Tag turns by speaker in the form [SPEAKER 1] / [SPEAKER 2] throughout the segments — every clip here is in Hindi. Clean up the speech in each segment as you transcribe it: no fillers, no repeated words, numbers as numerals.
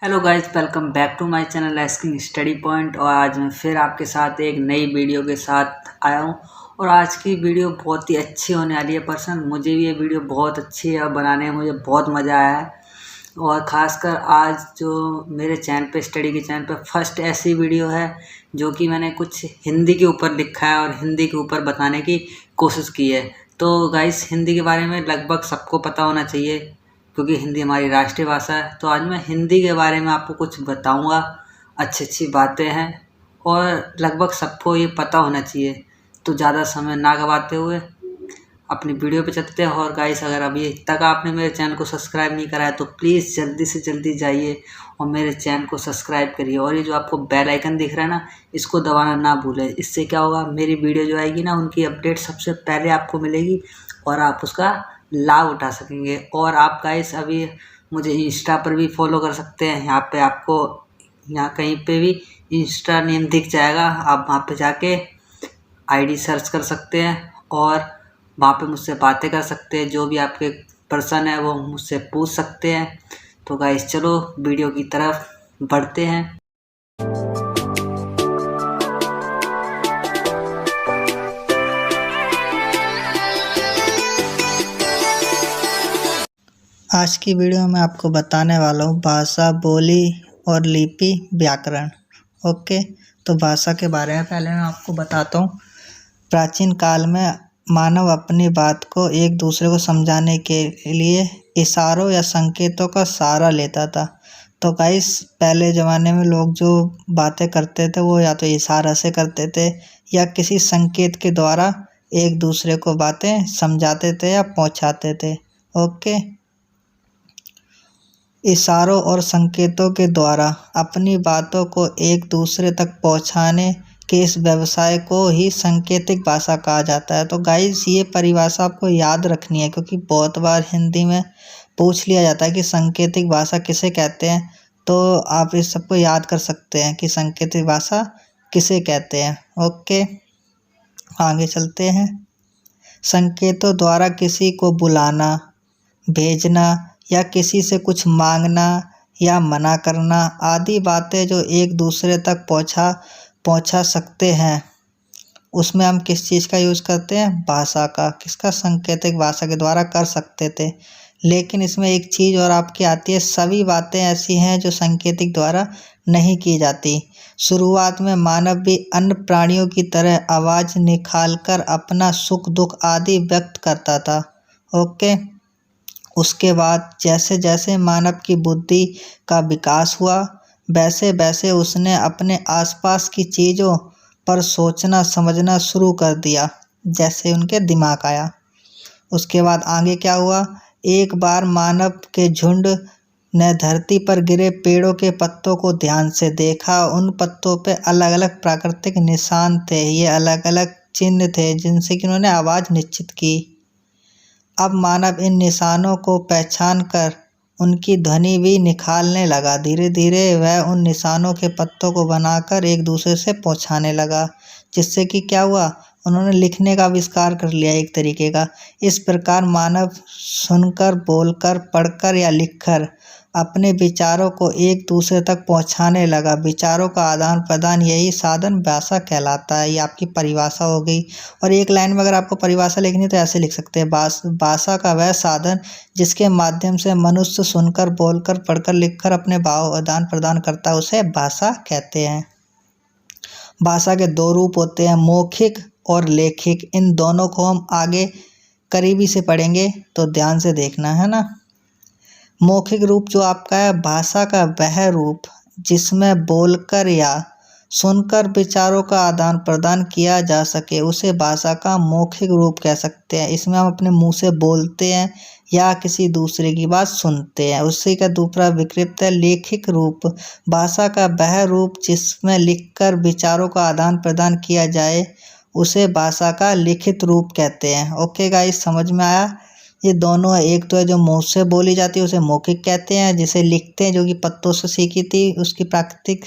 [SPEAKER 1] Hello guys, welcome back to my channel asking study point. और आज मैं फिर आपके साथ एक नई वीडियो के साथ आया हूं। और आज की वीडियो बहुत ही अच्छी होने वाली है। पर्सन मुझे भी ये वीडियो बहुत अच्छी है और बनाने में मुझे बहुत मज़ा आया है। और ख़ासकर आज जो मेरे चैनल पे, स्टडी के चैनल पे फर्स्ट ऐसी वीडियो है जो कि मैंने कुछ हिंदी के ऊपर लिखा है और हिंदी के ऊपर बताने की कोशिश की है। तो गाइस, हिंदी के बारे में लगभग सबको पता होना चाहिए क्योंकि हिंदी हमारी राष्ट्रीय भाषा है। तो आज मैं हिंदी के बारे में आपको कुछ बताऊंगा। अच्छी अच्छी बातें हैं और लगभग सबको ये पता होना चाहिए। तो ज़्यादा समय ना गवाते हुए अपनी वीडियो पे चलते हैं। और गाइस, अगर अभी तक आपने मेरे चैनल को सब्सक्राइब नहीं करा है तो प्लीज़ जल्दी से जल्दी जाइए और मेरे चैनल को सब्सक्राइब करिए। और ये जो आपको बेल आइकन दिख रहा है ना, इसको दबाना ना भूलें। इससे क्या होगा, मेरी वीडियो जो आएगी ना, उनकी अपडेट सबसे पहले आपको मिलेगी और आप उसका लाभ उठा सकेंगे। और आप गाइस अभी मुझे इंस्टा पर भी फॉलो कर सकते हैं। यहाँ पे आपको यहाँ कहीं पे भी इंस्टा नेम दिख जाएगा, आप वहाँ पे जाके आईडी सर्च कर सकते हैं और वहाँ पे मुझसे बातें कर सकते हैं। जो भी आपके पर्सन है वो मुझसे पूछ सकते हैं। तो गाइस चलो वीडियो की तरफ बढ़ते हैं।
[SPEAKER 2] आज की वीडियो में आपको बताने वाला हूँ भाषा, बोली और लिपि, व्याकरण। ओके, तो भाषा के बारे में पहले मैं आपको बताता हूँ। प्राचीन काल में मानव अपनी बात को एक दूसरे को समझाने के लिए इशारों या संकेतों का सहारा लेता था। तो गाइस, पहले ज़माने में लोग जो बातें करते थे वो या तो इशारा से करते थे या किसी संकेत के द्वारा एक दूसरे को बातें समझाते थे या पहुँचाते थे। ओके, इशारों और संकेतों के द्वारा अपनी बातों को एक दूसरे तक पहुंचाने के इस व्यवसाय को ही सांकेतिक भाषा कहा जाता है। तो गाइस, ये परिभाषा आपको याद रखनी है क्योंकि बहुत बार हिंदी में पूछ लिया जाता है कि सांकेतिक भाषा किसे कहते हैं। तो आप इस सबको याद कर सकते हैं कि सांकेतिक भाषा किसे कहते हैं। ओके, आगे चलते हैं। संकेतों द्वारा किसी को बुलाना, भेजना या किसी से कुछ मांगना या मना करना आदि बातें जो एक दूसरे तक पहुंचा सकते हैं, उसमें हम किस चीज़ का यूज़ करते हैं? भाषा का। किसका? सांकेतिक भाषा के द्वारा कर सकते थे। लेकिन इसमें एक चीज़ और आपकी आती है, सभी बातें ऐसी हैं जो सांकेतिक द्वारा नहीं की जाती। शुरुआत में मानव भी अन्य प्राणियों की तरह आवाज़ निकालकर अपना सुख दुख आदि व्यक्त करता था। ओके, उसके बाद जैसे जैसे मानव की बुद्धि का विकास हुआ, वैसे वैसे उसने अपने आसपास की चीज़ों पर सोचना समझना शुरू कर दिया, जैसे उनके दिमाग आया। उसके बाद आगे क्या हुआ? एक बार मानव के झुंड ने धरती पर गिरे पेड़ों के पत्तों को ध्यान से देखा। उन पत्तों पे अलग अलग प्राकृतिक निशान थे। ये अलग अलग चिन्ह थे जिनसे कि उन्होंने आवाज़ निश्चित की। अब मानव इन निशानों को पहचान कर उनकी ध्वनि भी निकालने लगा। धीरे धीरे वह उन निशानों के पत्तों को बनाकर एक दूसरे से पहुंचाने लगा, जिससे कि क्या हुआ, उन्होंने लिखने का आविष्कार कर लिया एक तरीके का। इस प्रकार मानव सुनकर, बोलकर, पढ़कर या लिखकर अपने विचारों को एक दूसरे तक पहुंचाने लगा। विचारों का आदान प्रदान, यही साधन भाषा कहलाता है। ये आपकी परिभाषा हो गई। और एक लाइन में अगर आपको परिभाषा लिखनी तो ऐसे लिख सकते हैं, भाषा का वह साधन जिसके माध्यम से मनुष्य सुनकर, बोलकर, पढ़कर, लिखकर अपने भाव आदान प्रदान करता है, उसे भाषा कहते हैं। भाषा के दो रूप होते हैं, मौखिक और लेखिक। इन दोनों को हम आगे करीबी से पढ़ेंगे, तो ध्यान से देखना है ना। मौखिक रूप जो आपका है, भाषा का वह रूप जिसमें बोलकर या सुनकर विचारों का आदान प्रदान किया जा सके, उसे भाषा का मौखिक रूप कह सकते हैं। इसमें हम अपने मुंह से बोलते हैं या किसी दूसरे की बात सुनते हैं। उसी का दूसरा विकृत है लेखिक रूप। भाषा का वह रूप जिसमें लिखकर विचारों का आदान प्रदान किया जाए, उसे भाषा का लिखित रूप कहते हैं। ओके गाइस, समझ में आया? ये दोनों है। एक तो है जो मुंह से बोली जाती है, उसे मौखिक कहते हैं। जिसे लिखते हैं, जो कि पत्तों से सीखी थी उसकी प्राकृतिक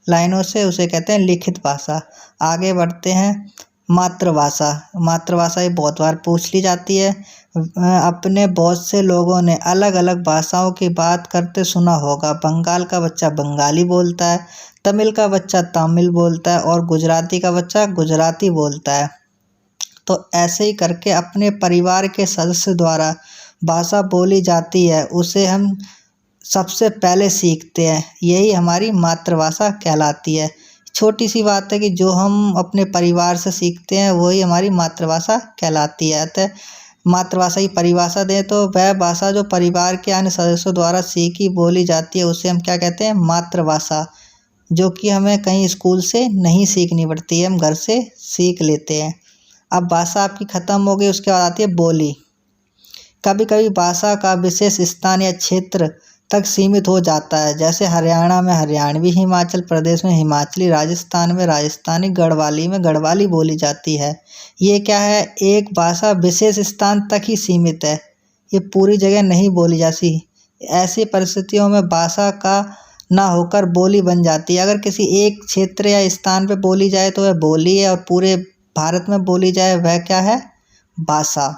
[SPEAKER 2] लाइनों से, उसे कहते हैं लिखित भाषा। आगे बढ़ते हैं। मातृभाषा। मातृभाषा ये बहुत बार पूछ ली जाती है। अपने बहुत से लोगों ने अलग अलग भाषाओं की बात करते सुना होगा। बंगाल का बच्चा बंगाली बोलता है, तमिल का बच्चा तमिल बोलता है और गुजराती का बच्चा गुजराती बोलता है। तो ऐसे ही करके अपने परिवार के सदस्य द्वारा भाषा बोली जाती है, उसे हम सबसे पहले सीखते हैं। यही हमारी मातृभाषा कहलाती है। छोटी सी बात है कि जो हम अपने परिवार से सीखते हैं वही हमारी मातृभाषा कहलाती है। अतः मातृभाषा की परिभाषा दें तो वह भाषा जो परिवार के अन्य सदस्यों द्वारा सीखी बोली जाती है उसे हम क्या कहते हैं, मातृभाषा, जो कि हमें कहीं स्कूल से नहीं सीखनी पड़ती है, हम घर से सीख लेते हैं। अब भाषा आपकी ख़त्म हो गई, उसके बाद आती है बोली। कभी कभी भाषा का विशेष स्थान या क्षेत्र तक सीमित हो जाता है, जैसे हरियाणा में हरियाणवी, हिमाचल प्रदेश में हिमाचली, राजस्थान में राजस्थानी, गढ़वाली में गढ़वाली बोली जाती है। ये क्या है, एक भाषा विशेष स्थान तक ही सीमित है, ये पूरी जगह नहीं बोली जाती। ऐसी परिस्थितियों में भाषा का ना होकर बोली बन जाती है। अगर किसी एक क्षेत्र या स्थान पर बोली जाए तो वह बोली है, और पूरे भारत में बोली जाए वह क्या है, भाषा।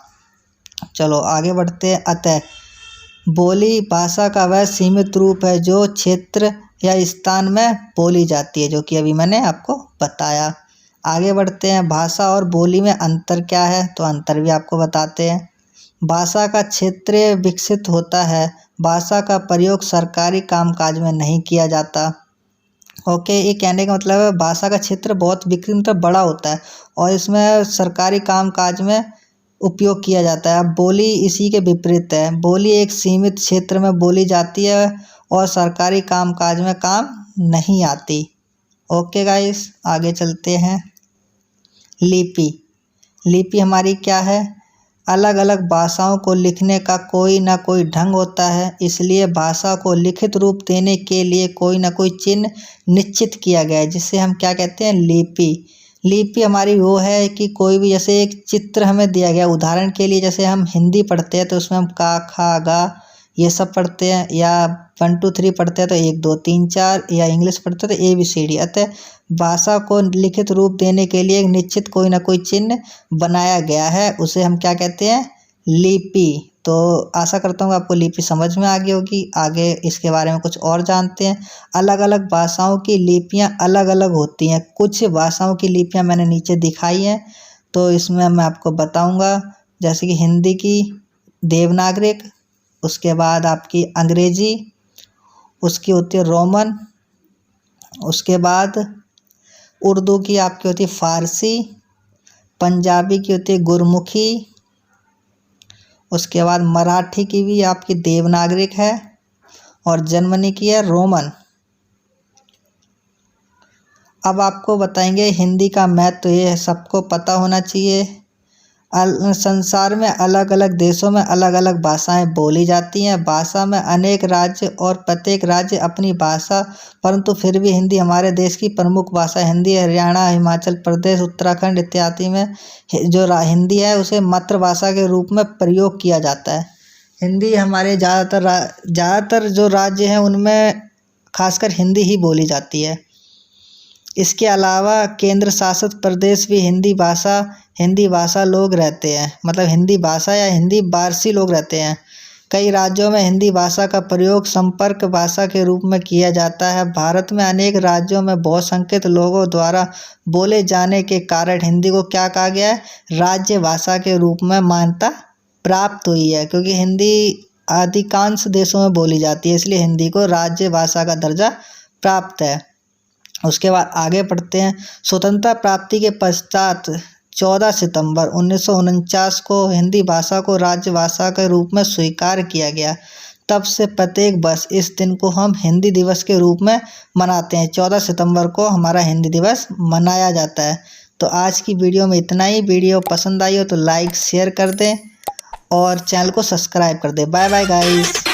[SPEAKER 2] चलो आगे बढ़ते हैं। अतः बोली भाषा का वह सीमित रूप है जो क्षेत्र या स्थान में बोली जाती है, जो कि अभी मैंने आपको बताया। आगे बढ़ते हैं। भाषा और बोली में अंतर क्या है, तो अंतर भी आपको बताते हैं। भाषा का क्षेत्र विकसित होता है, भाषा का प्रयोग सरकारी कामकाज में नहीं किया जाता। ओके, ये कहने का मतलब है भाषा का क्षेत्र बहुत विकसित मतलब बड़ा होता है और इसमें सरकारी कामकाज में उपयोग किया जाता है। अब बोली इसी के विपरीत है। बोली एक सीमित क्षेत्र में बोली जाती है और सरकारी कामकाज में काम नहीं आती। ओके गाइस, आगे चलते हैं। लिपि। लिपि हमारी क्या है, अलग अलग भाषाओं को लिखने का कोई ना कोई ढंग होता है, इसलिए भाषा को लिखित रूप देने के लिए कोई ना कोई चिन्ह निश्चित किया गया है, जिसे हम क्या कहते हैं, लिपि। लिपि हमारी वो है कि कोई भी जैसे एक चित्र हमें दिया गया, उदाहरण के लिए जैसे हम हिंदी पढ़ते हैं तो उसमें हम का, खा, गा ये सब पढ़ते हैं, या 1 2 3 पढ़ते हैं तो 1 2 3 4, या इंग्लिश पढ़ते हैं तो ABCD। अतः भाषा को लिखित रूप देने के लिए एक निश्चित कोई ना कोई चिन्ह बनाया गया है, उसे हम क्या कहते हैं, लिपि। तो आशा करता हूँ आपको लिपि समझ में आ गई होगी। आगे इसके बारे में कुछ और जानते हैं। अलग अलग भाषाओं की लिपियाँ अलग अलग होती हैं। कुछ भाषाओं की लिपियाँ मैंने नीचे दिखाई हैं, तो इसमें मैं आपको बताऊँगा। जैसे कि हिंदी की देवनागरिक, उसके बाद आपकी अंग्रेजी, उसकी होती है रोमन, उसके बाद उर्दू की आपकी होती है फ़ारसी, पंजाबी की होती है गुरमुखी, उसके बाद मराठी की भी आपकी देवनागरिक है और जर्मनी की है रोमन। अब आपको बताएंगे हिंदी का महत्व, तो ये सबको पता होना चाहिए। संसार में अलग अलग देशों में अलग अलग भाषाएं बोली जाती हैं। भाषा में अनेक राज्य और प्रत्येक राज्य अपनी भाषा, परंतु फिर भी हिंदी हमारे देश की प्रमुख भाषा। हिंदी हरियाणा, हिमाचल प्रदेश, उत्तराखंड इत्यादि में जो हिंदी है उसे मातृभाषा के रूप में प्रयोग किया जाता है। हिंदी हमारे ज़्यादातर जो राज्य हैं उनमें खासकर हिंदी ही बोली जाती है। इसके अलावा केंद्र शासित प्रदेश भी हिंदी भाषा लोग रहते हैं, मतलब हिंदी भाषा या हिंदी भाषी लोग रहते हैं। कई राज्यों में हिंदी भाषा का प्रयोग संपर्क भाषा के रूप में किया जाता है। भारत में अनेक राज्यों में बहुसंख्यक लोगों द्वारा बोले जाने के कारण हिंदी को क्या कहा गया है, राज्य भाषा के रूप में मान्यता प्राप्त हुई है। क्योंकि हिंदी अधिकांश देशों में बोली जाती है, इसलिए हिंदी को राज्य भाषा का दर्जा प्राप्त है। उसके बाद आगे बढ़ते हैं। स्वतंत्रता प्राप्ति के पश्चात 14 सितंबर 1949 को हिंदी भाषा को राज्य भाषा के रूप में स्वीकार किया गया। तब से प्रत्येक वर्ष इस दिन को हम हिंदी दिवस के रूप में मनाते हैं। 14 सितंबर को हमारा हिंदी दिवस मनाया जाता है। तो आज की वीडियो में इतना ही। वीडियो पसंद आई हो तो लाइक शेयर कर दें और चैनल को सब्सक्राइब कर दें। Bye bye guys.